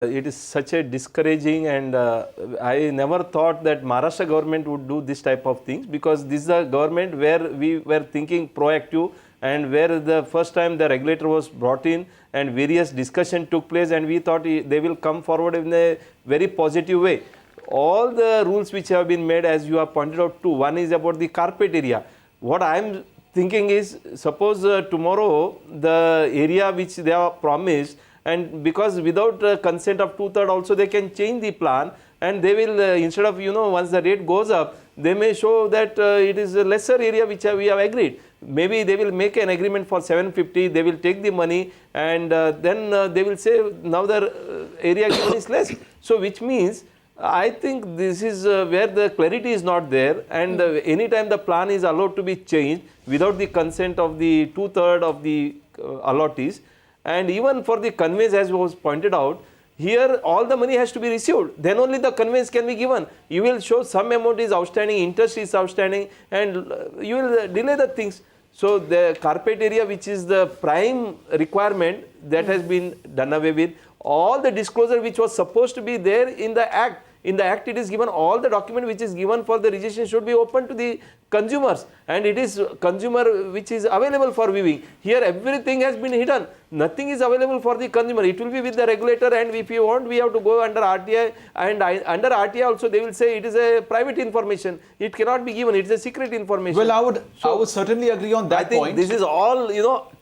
It is such a discouraging, and I never thought that Maharashtra government would do this type of things, because this is a government where we were thinking proactive, and where the first time the regulator was brought in and various discussion took place, and we thought they will come forward in a very positive way. All the rules which have been made, as you have pointed out too, one is about the carpet area. What I am thinking is, suppose tomorrow the area which they have promised, and because without consent of 2/3 also they can change the plan, and they will instead of, once the rate goes up, they may show that it is a lesser area which we have agreed. Maybe they will make an agreement for 750, they will take the money, and then they will say now the area given is less. So which means, I think this is where the clarity is not there, and anytime the plan is allowed to be changed without the consent of the 2/3 of the allottees. And even for the conveyance, as was pointed out, here all the money has to be received. Then only the conveyance can be given. You will show some amount is outstanding, interest is outstanding, and you will delay the things. So the carpet area, which is the prime requirement, that has been done away with. All the disclosure which was supposed to be there in the Act, it is given, all the document which is given for the registration should be open to the consumers, and it is consumer which is available for viewing. Here everything has been hidden, nothing is available for the consumer. It will be with the regulator, and if you want, we have to go under RTI, and under RTI also they will say it is a private information, it cannot be given, it is a secret information. Well, I would certainly agree on that point. I think this is all,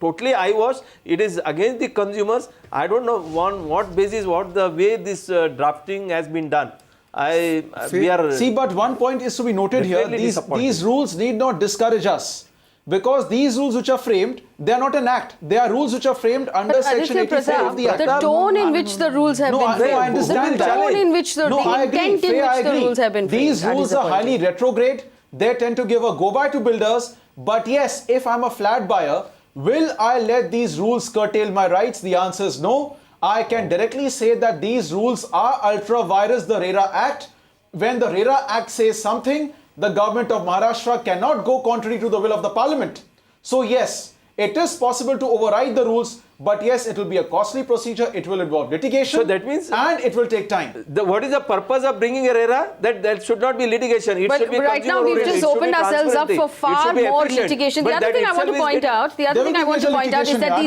totally eyewash. It is against the consumers. I don't know on what basis, what the way this drafting has been done. But one point is to be noted here. These rules need not discourage us, because these rules which are framed, they are not an act. They are rules which are framed under Section 84 of the Act. The tone in which the rules have been framed. I understand the tone in which the intent in which the rules have been framed. These rules are highly retrograde. They tend to give a go-by to builders. But yes, if I'm a flat buyer, will I let these rules curtail my rights? The answer is no. I can directly say that these rules are ultra vires the RERA Act. When the RERA Act says something, the government of Maharashtra cannot go contrary to the will of the parliament. So yes, it is possible to override the rules, but yes, it will be a costly procedure, it will involve litigation. So that means, and it will take time. What is the purpose of bringing a RERA? That should not be litigation. It should be right now we've just opened ourselves up for far more litigation. The other thing I want to point out, is that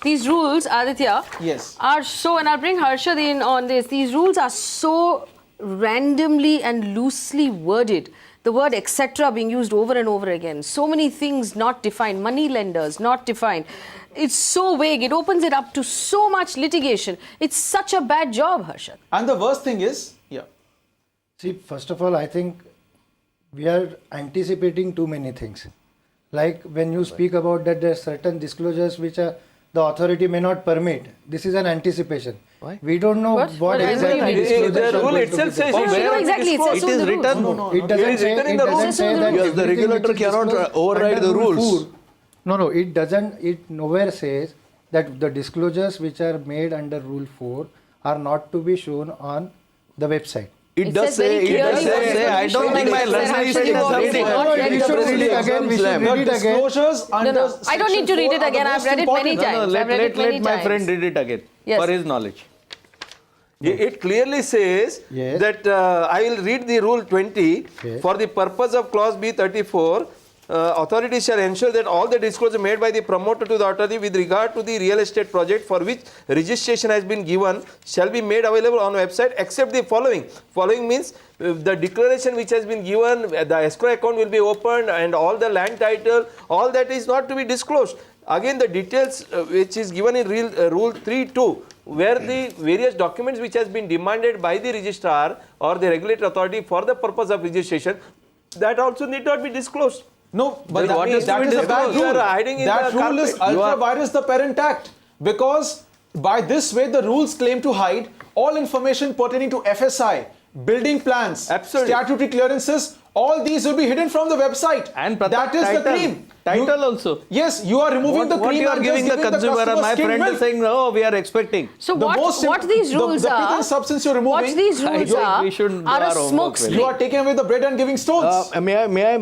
these rules, Aditya, yes, are so, and I'll bring Harshad in on this, these rules are so randomly and loosely worded. The word etc. being used over and over again. So many things not defined. Money lenders not defined. It's so vague. It opens it up to so much litigation. It's such a bad job, Harshad. And the worst thing is, See, first of all, I think we are anticipating too many things. Like when you speak about that there are certain disclosures which the authority may not permit. This is an anticipation. Why? We don't know what exactly disclosures the rule itself says exactly. it is written. No, it doesn't say, written in the doesn't say that yes, the regulator cannot override the rules. No, it doesn't. It nowhere says that the disclosures which are made under Rule 4 are not to be shown on the website. It does say, I don't think my learners disclosures under I don't need to read it again. I've read it many times. Let my friend read it again for his knowledge. It clearly says that I will read the Rule 20. For the purpose of Clause B34, authorities shall ensure that all the disclosure made by the promoter to the authority with regard to the real estate project for which registration has been given shall be made available on website except the following. Following means the declaration which has been given, the escrow account will be opened, and all the land title, all that is not to be disclosed. Again, the details which is given in Rule 3.2, where the various documents which has been demanded by the registrar or the regulatory authority for the purpose of registration, that also need not be disclosed. No, but that is a bad rule. That rule is ultra vires the Parent Act, because by this way the rules claim to hide all information pertaining to FSI, building plans, statutory clearances. All these will be hidden from the website. And that is the cream. Title also. Yes, you are removing the cream. What you are giving the consumer. My friend is saying, no, we are expecting. So what these rules are, the pith and substance you are removing. What these rules are a smoke screen. You are taking away the bread and giving stones. May I